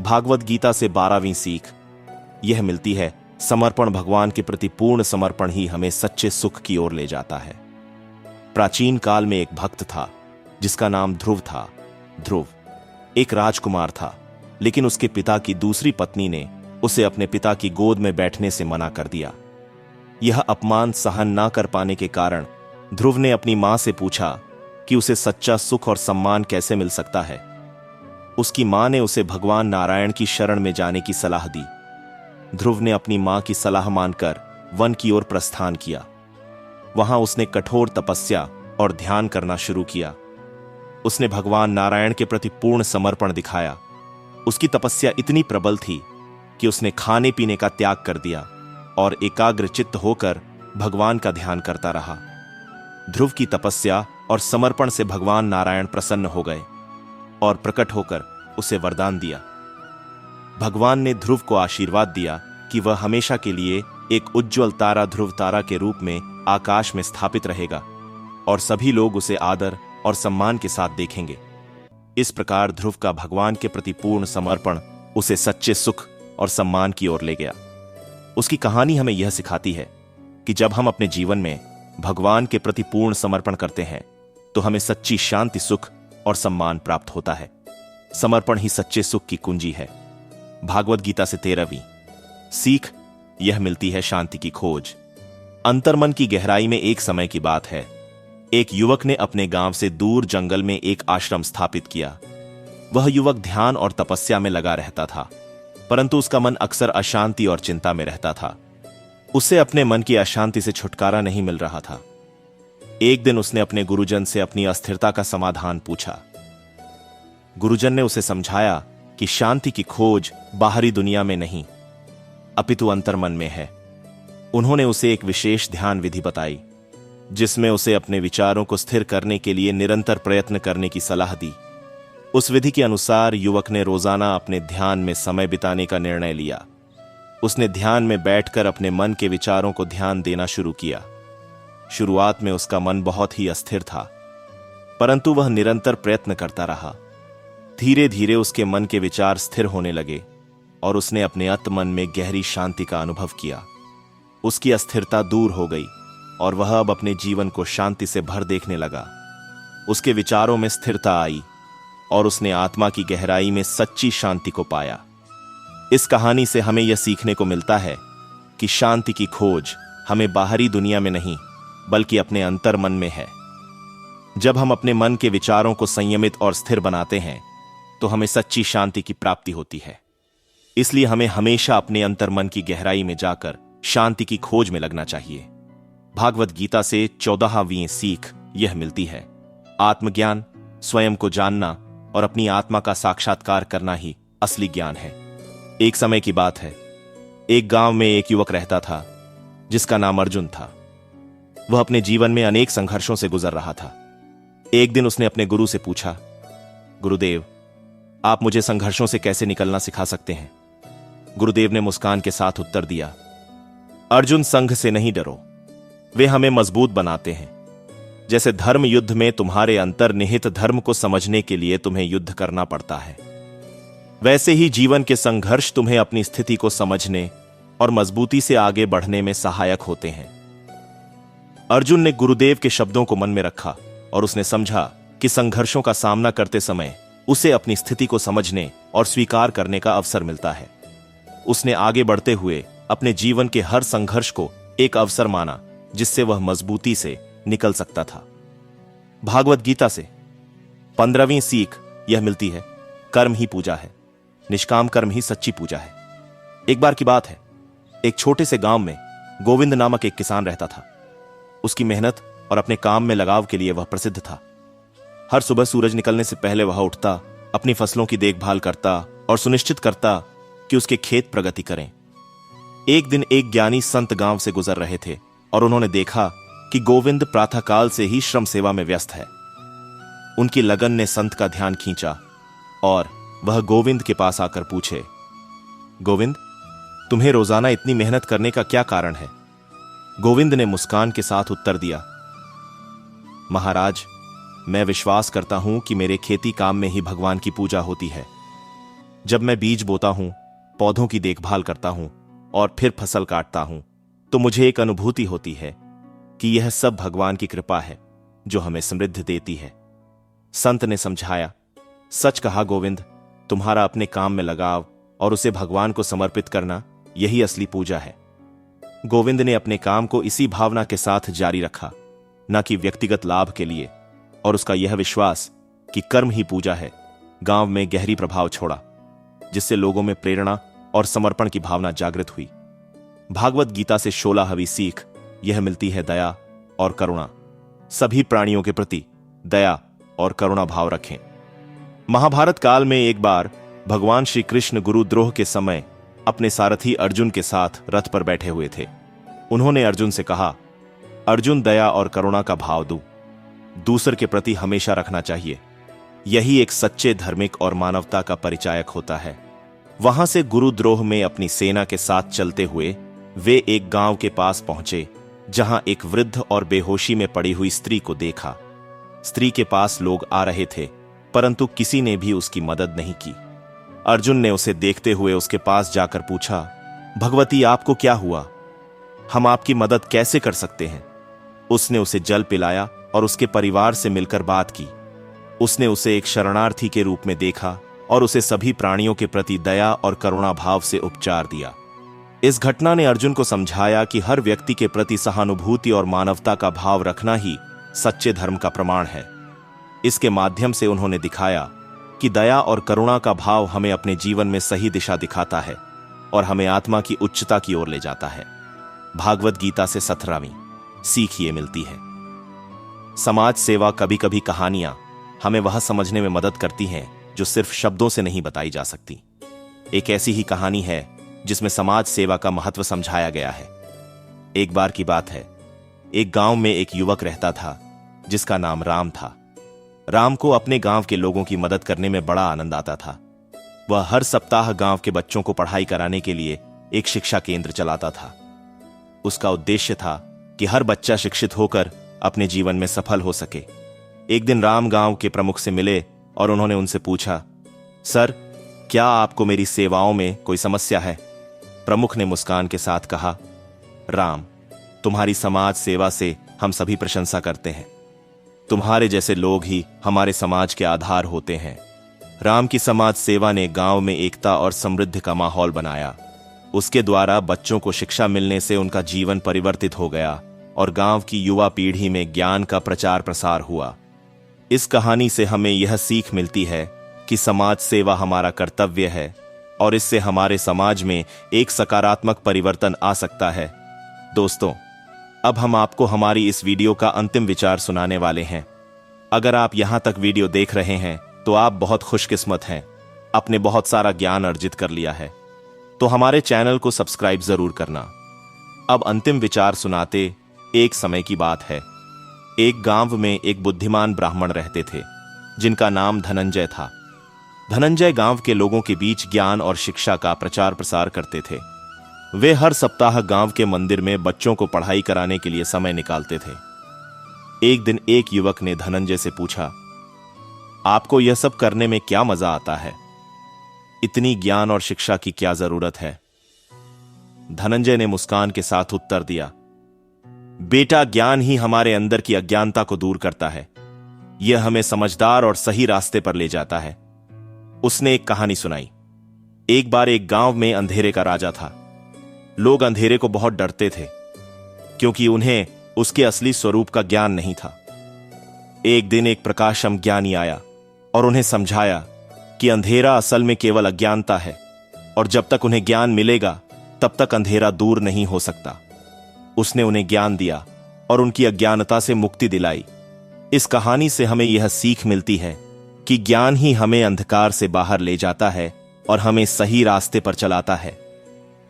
भागवत गीता से 12वीं सीख यह मिलती है, समर्पण भगवान के प्रति पूर्ण समर्पण ही हमें सच्चे सुख की ओर ले जाता है। प्राचीन काल में एक भक्त था जिसका नाम ध्रुव था। ध्रुव एक राजकुमार था, लेकिन उसके पिता की दूसरी पत्नी ने उसे अपने पिता की गोद में बैठने से मना कर दिया। यह अपमान सहन ना कर पाने के कारण ध्रुव ने अपनी मां से पूछा कि उसे सच्चा सुख और सम्मान कैसे मिल सकता है। उसकी मां ने उसे भगवान नारायण की शरण में जाने की सलाह दी। ध्रुव ने अपनी मां की सलाह मानकर वन की ओर प्रस्थान किया। वहां उसने कठोर तपस्या और ध्यान करना शुरू किया। उसने भगवान नारायण के प्रति पूर्ण समर्पण दिखाया। उसकी तपस्या इतनी प्रबल थी कि उसने खाने पीने का त्याग कर दिया और एकाग्र चित्त होकर भगवान का ध्यान करता रहा। ध्रुव की तपस्या और समर्पण से भगवान नारायण प्रसन्न हो गए और प्रकट होकर उसे वरदान दिया। भगवान ने ध्रुव को आशीर्वाद दिया कि वह हमेशा के लिए एक उज्ज्वल तारा ध्रुव तारा के रूप में आकाश में स्थापित रहेगा और सभी लोग उसे आदर और सम्मान के साथ देखेंगे। इस प्रकार ध्रुव का भगवान के प्रति पूर्ण समर्पण उसे सच्चे सुख और सम्मान की ओर ले गया। उसकी कहानी हमें यह सिखाती है कि जब हम अपने जीवन में भगवान के प्रति पूर्ण समर्पण करते हैं तो हमें सच्ची शांति, सुख और सम्मान प्राप्त होता है। समर्पण ही सच्चे सुख की कुंजी है। भागवत गीता से 13वीं सीख यह मिलती है, शांति की खोज। अंतर्मन की गहराई में एक समय की बात है। एक युवक ने अपने गांव से दूर जंगल में एक आश्रम स्थापित किया। वह युवक ध्यान और तपस्या में लगा रहता था, परंतु उसका मन अक्सर अशांति और चिंता में रहता था। उसे अपने मन की अशांति से छुटकारा नहीं मिल रहा था। एक दिन उसने अपने गुरुजन से अपनी अस्थिरता का समाधान पूछा। गुरुजन ने उसे समझाया कि शांति की खोज बाहरी दुनिया में नहीं, अपितु अंतर्मन में है। उन्होंने उसे एक विशेष ध्यान विधि बताई, जिसमें उसे अपने विचारों को स्थिर करने के लिए निरंतर प्रयत्न करने की सलाह दी। उस विधि के अनुसार युवक ने रोजाना अपने ध्यान में समय बिताने का निर्णय लिया। उसने ध्यान में बैठकर अपने मन के विचारों को ध्यान देना शुरू किया। शुरुआत में उसका मन बहुत ही अस्थिर था, परंतु वह निरंतर प्रयत्न करता रहा। धीरे धीरे उसके मन के विचार स्थिर होने लगे और उसने अपने आत्मन में गहरी शांति का अनुभव किया। उसकी अस्थिरता दूर हो गई और वह अब अपने जीवन को शांति से भर देखने लगा। उसके विचारों में स्थिरता आई और उसने आत्मा की गहराई में सच्ची शांति को पाया। इस कहानी से हमें यह सीखने को मिलता है कि शांति की खोज हमें बाहरी दुनिया में नहीं बल्कि अपने अंतर मन में है। जब हम अपने मन के विचारों को संयमित और स्थिर बनाते हैं तो हमें सच्ची शांति की प्राप्ति होती है। इसलिए हमें हमेशा अपने अंतर मन की गहराई में जाकर शांति की खोज में लगना चाहिए। भागवत गीता से 14वीं सीख यह मिलती है, आत्मज्ञान, स्वयं को जानना और अपनी आत्मा का साक्षात्कार करना ही असली ज्ञान है। एक समय की बात है, एक गांव में एक युवक रहता था जिसका नाम अर्जुन था। वह अपने जीवन में अनेक संघर्षों से गुजर रहा था। एक दिन उसने अपने गुरु से पूछा, गुरुदेव, आप मुझे संघर्षों से कैसे निकलना सिखा सकते हैं? गुरुदेव ने मुस्कान के साथ उत्तर दिया, अर्जुन, संघ से नहीं डरो, वे हमें मजबूत बनाते हैं। जैसे धर्म युद्ध में तुम्हारे अंतर्निहित धर्म को समझने के लिए तुम्हें युद्ध करना पड़ता है, वैसे ही जीवन के संघर्ष तुम्हें अपनी स्थिति को समझने और मजबूती से आगे बढ़ने में सहायक होते हैं। अर्जुन ने गुरुदेव के शब्दों को मन में रखा और उसने समझा कि संघर्षों का सामना करते समय उसे अपनी स्थिति को समझने और स्वीकार करने का अवसर मिलता है। उसने आगे बढ़ते हुए अपने जीवन के हर संघर्ष को एक अवसर माना जिससे वह मजबूती से निकल सकता था। भागवत गीता से 15वीं सीख यह मिलती है, कर्म ही पूजा है, निष्काम कर्म ही सच्ची पूजा है। एक बार की बात है, एक छोटे से गांव में गोविंद नामक एक किसान रहता था। उसकी मेहनत और अपने काम में लगाव के लिए वह प्रसिद्ध था। हर सुबह सूरज निकलने से पहले वह उठता, अपनी फसलों की देखभाल करता और सुनिश्चित करता कि उसके खेत प्रगति करें। एक दिन एक ज्ञानी संत गांव से गुजर रहे थे और उन्होंने देखा कि गोविंद प्रातःकाल से ही श्रम सेवा में व्यस्त है। उनकी लगन ने संत का ध्यान खींचा और वह गोविंद के पास आकर पूछे, गोविंद, तुम्हें रोजाना इतनी मेहनत करने का क्या कारण है? गोविंद ने मुस्कान के साथ उत्तर दिया, महाराज, मैं विश्वास करता हूं कि मेरे खेती काम में ही भगवान की पूजा होती है। जब मैं बीज बोता हूं, पौधों की देखभाल करता हूं और फिर फसल काटता हूं, तो मुझे एक अनुभूति होती है कि यह सब भगवान की कृपा है जो हमें समृद्धि देती है। संत ने समझाया, सच कहा गोविंद, तुम्हारा अपने काम में लगाव और उसे भगवान को समर्पित करना यही असली पूजा है। गोविंद ने अपने काम को इसी भावना के साथ जारी रखा, न कि व्यक्तिगत लाभ के लिए, और उसका यह विश्वास कि कर्म ही पूजा है गांव में गहरी प्रभाव छोड़ा, जिससे लोगों में प्रेरणा और समर्पण की भावना जागृत हुई। भागवत गीता से 16वीं सीख यह मिलती है, दया और करुणा। सभी प्राणियों के प्रति दया और करुणा भाव रखें। महाभारत काल में एक बार भगवान श्री कृष्ण गुरुद्रोह के समय अपने सारथी अर्जुन के साथ रथ पर बैठे हुए थे। उन्होंने अर्जुन से कहा, अर्जुन, दया और करुणा का भाव दो, दूसरे के प्रति हमेशा रखना चाहिए। यही एक सच्चे धार्मिक और मानवता का परिचायक होता है। वहां से गुरुद्रोह में अपनी सेना के साथ चलते हुए वे एक गांव के पास पहुंचे जहां एक वृद्ध और बेहोशी में पड़ी हुई स्त्री को देखा। स्त्री के पास लोग आ रहे थे, परंतु किसी ने भी उसकी मदद नहीं की। अर्जुन ने उसे देखते हुए उसके पास जाकर पूछा, भगवती, आपको क्या हुआ? हम आपकी मदद कैसे कर सकते हैं? उसने उसे जल पिलाया और उसके परिवार से मिलकर बात की। उसने उसे एक शरणार्थी के रूप में देखा और उसे सभी प्राणियों के प्रति दया और करुणा भाव से उपचार दिया। इस घटना ने अर्जुन को समझाया कि हर व्यक्ति के प्रति सहानुभूति और मानवता का भाव रखना ही सच्चे धर्म का प्रमाण है। इसके माध्यम से उन्होंने दिखाया कि दया और करुणा का भाव हमें अपने जीवन में सही दिशा दिखाता है और हमें आत्मा की उच्चता की ओर ले जाता है। भागवत गीता से 17वीं सीख ये मिलती है, समाज सेवा कभी कभी कहानियां हमें वह समझने में मदद करती हैं जो सिर्फ शब्दों से नहीं बताई जा सकती। एक ऐसी ही कहानी है जिसमें समाज सेवा का महत्व समझाया गया है। एक बार की बात है, एक गांव में एक युवक रहता था जिसका नाम राम था। राम को अपने गांव के लोगों की मदद करने में बड़ा आनंद आता था। वह हर सप्ताह गांव के बच्चों को पढ़ाई कराने के लिए एक शिक्षा केंद्र चलाता था। उसका उद्देश्य था कि हर बच्चा शिक्षित होकर अपने जीवन में सफल हो सके। एक दिन राम गांव के प्रमुख से मिले और उन्होंने उनसे पूछा, सर, क्या आपको मेरी सेवाओं में कोई समस्या है? प्रमुख ने मुस्कान के साथ कहा, राम, तुम्हारी समाज सेवा से हम सभी प्रशंसा करते हैं। तुम्हारे जैसे लोग ही हमारे समाज के आधार होते हैं। राम की समाज सेवा ने गांव में एकता और समृद्धि का माहौल बनाया। उसके द्वारा बच्चों को शिक्षा मिलने से उनका जीवन परिवर्तित हो गया और गांव की युवा पीढ़ी में ज्ञान का प्रचार प्रसार हुआ। इस कहानी से हमें यह सीख मिलती है कि समाज सेवा हमारा कर्तव्य है और इससे हमारे समाज में एक सकारात्मक परिवर्तन आ सकता है। दोस्तों, अब हम आपको हमारी इस वीडियो का अंतिम विचार सुनाने वाले हैं। अगर आप यहां तक वीडियो देख रहे हैं तो आप बहुत खुशकिस्मत हैं, आपने बहुत सारा ज्ञान अर्जित कर लिया है। तो हमारे चैनल को सब्सक्राइब जरूर करना। अब अंतिम विचार सुनाते। एक समय की बात है, एक गांव में एक बुद्धिमान ब्राह्मण रहते थे जिनका नाम धनंजय था। धनंजय गांव के लोगों के बीच ज्ञान और शिक्षा का प्रचार प्रसार करते थे। वे हर सप्ताह गांव के मंदिर में बच्चों को पढ़ाई कराने के लिए समय निकालते थे। एक दिन एक युवक ने धनंजय से पूछा, आपको यह सब करने में क्या मजा आता है? इतनी ज्ञान और शिक्षा की क्या जरूरत है? धनंजय ने मुस्कान के साथ उत्तर दिया, बेटा, ज्ञान ही हमारे अंदर की अज्ञानता को दूर करता है। यह हमें समझदार और सही रास्ते पर ले जाता है। उसने एक कहानी सुनाई। एक बार एक गांव में अंधेरे का राजा था। लोग अंधेरे को बहुत डरते थे क्योंकि उन्हें उसके असली स्वरूप का ज्ञान नहीं था। एक दिन एक प्रकाशम ज्ञानी आया और उन्हें समझाया कि अंधेरा असल में केवल अज्ञानता है और जब तक उन्हें ज्ञान मिलेगा तब तक अंधेरा दूर नहीं हो सकता। उसने उन्हें ज्ञान दिया और उनकी अज्ञानता से मुक्ति दिलाई। इस कहानी से हमें यह सीख मिलती है कि ज्ञान ही हमें अंधकार से बाहर ले जाता है और हमें सही रास्ते पर चलाता है।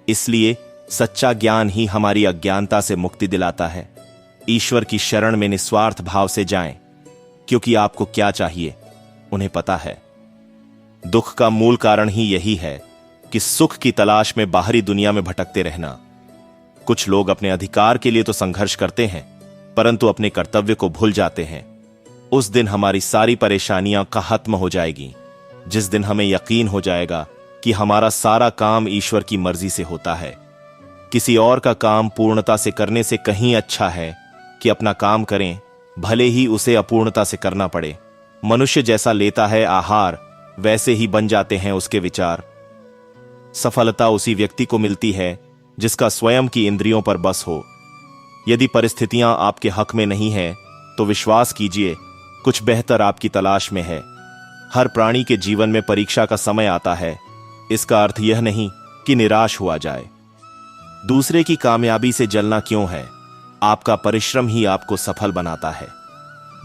इसलिए सच्चा ज्ञान ही हमारी अज्ञानता से मुक्ति दिलाता है। ईश्वर की शरण में निस्वार्थ भाव से जाएं, क्योंकि आपको क्या चाहिए उन्हें पता है। दुख का मूल कारण ही यही है कि सुख की तलाश में बाहरी दुनिया में भटकते रहना। कुछ लोग अपने अधिकार के लिए तो संघर्ष करते हैं, परंतु अपने कर्तव्य को भूल जाते हैं। उस दिन हमारी सारी परेशानियां खत्म हो जाएगी, जिस दिन हमें यकीन हो जाएगा कि हमारा सारा काम ईश्वर की मर्जी से होता है। किसी और का काम पूर्णता से करने से कहीं अच्छा है कि अपना काम करें, भले ही उसे अपूर्णता से करना पड़े। मनुष्य जैसा लेता है आहार, वैसे ही बन जाते हैं उसके विचार। सफलता उसी व्यक्ति को मिलती है जिसका स्वयं की इंद्रियों पर बस हो। यदि परिस्थितियां आपके हक में नहीं है तो विश्वास कीजिए, कुछ बेहतर आपकी तलाश में है। हर प्राणी के जीवन में परीक्षा का समय आता है। इसका अर्थ यह नहीं कि निराश हुआ जाए। दूसरे की कामयाबी से जलना क्यों है? आपका परिश्रम ही आपको सफल बनाता है।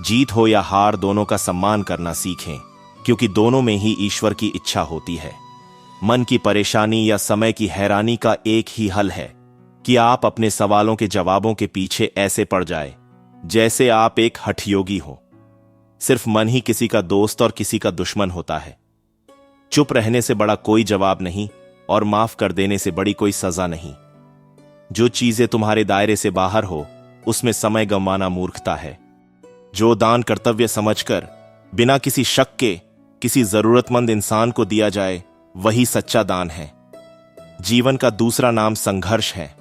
जीत हो या हार, दोनों का सम्मान करना सीखें, क्योंकि दोनों में ही ईश्वर की इच्छा होती है। मन की परेशानी या समय की हैरानी का एक ही हल है कि आप अपने सवालों के जवाबों के पीछे ऐसे पड़ जाए जैसे आप एक हठयोगी हो। सिर्फ मन ही किसी का दोस्त और किसी का दुश्मन होता है। चुप रहने से बड़ा कोई जवाब नहीं और माफ कर देने से बड़ी कोई सजा नहीं। जो चीजें तुम्हारे दायरे से बाहर हो उसमें समय गंवाना मूर्खता है। जो दान कर्तव्य समझकर बिना किसी शक के किसी जरूरतमंद इंसान को दिया जाए, वही सच्चा दान है। जीवन का दूसरा नाम संघर्ष है।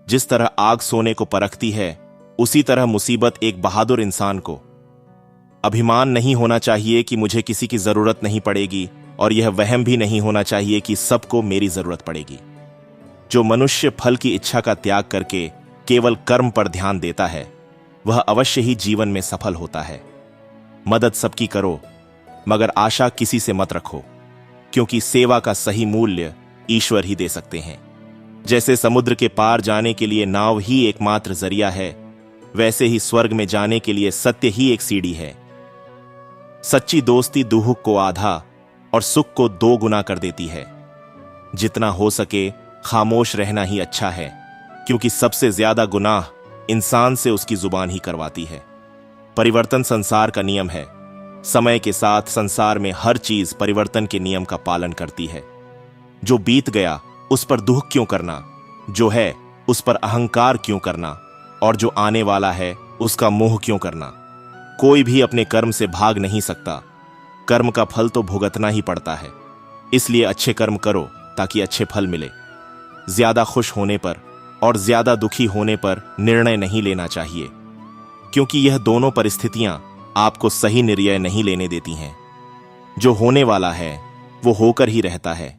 जिस तरह आग सोने को परखती है, उसी तरह मुसीबत एक बहादुर इंसान को। अभिमान नहीं होना चाहिए कि मुझे किसी की जरूरत नहीं पड़ेगी, और यह वहम भी नहीं होना चाहिए कि सबको मेरी जरूरत पड़ेगी। जो मनुष्य फल की इच्छा का त्याग करके केवल कर्म पर ध्यान देता है, वह अवश्य ही जीवन में सफल होता है। मदद सबकी करो, मगर आशा किसी से मत रखो, क्योंकि सेवा का सही मूल्य ईश्वर ही दे सकते हैं। जैसे समुद्र के पार जाने के लिए नाव ही एकमात्र जरिया है, वैसे ही स्वर्ग में जाने के लिए सत्य ही एक सीढ़ी है। सच्ची दोस्ती दुख को आधा और सुख को 2 गुना कर देती है। जितना हो सके खामोश रहना ही अच्छा है, क्योंकि सबसे ज्यादा गुनाह इंसान से उसकी जुबान ही करवाती है। परिवर्तन संसार का नियम है। समय के साथ संसार में हर चीज परिवर्तन के नियम का पालन करती है। जो बीत गया उस पर दुख क्यों करना, जो है उस पर अहंकार क्यों करना, और जो आने वाला है उसका मोह क्यों करना। कोई भी अपने कर्म से भाग नहीं सकता, कर्म का फल तो भुगतना ही पड़ता है। इसलिए अच्छे कर्म करो ताकि अच्छे फल मिले। ज्यादा खुश होने पर और ज्यादा दुखी होने पर निर्णय नहीं लेना चाहिए, क्योंकि यह दोनों परिस्थितियां आपको सही निर्णय नहीं लेने देती हैं। जो होने वाला है वो होकर ही रहता है,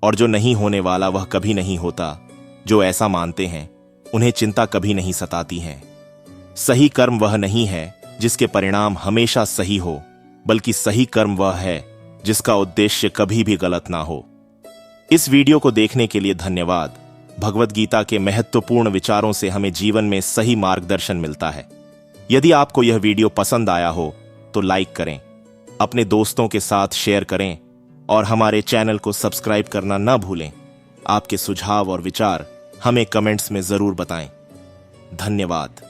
और जो नहीं होने वाला वह कभी नहीं होता। जो ऐसा मानते हैं उन्हें चिंता कभी नहीं सताती है। सही कर्म वह नहीं है जिसके परिणाम हमेशा सही हो, बल्कि सही कर्म वह है जिसका उद्देश्य कभी भी गलत ना हो। इस वीडियो को देखने के लिए धन्यवाद। भगवद गीता के महत्वपूर्ण विचारों से हमें जीवन में सही मार्गदर्शन मिलता है। यदि आपको यह वीडियो पसंद आया हो तो लाइक करें, अपने दोस्तों के साथ शेयर करें और हमारे चैनल को सब्सक्राइब करना न भूलें। आपके सुझाव और विचार हमें कमेंट्स में जरूर बताएं। धन्यवाद।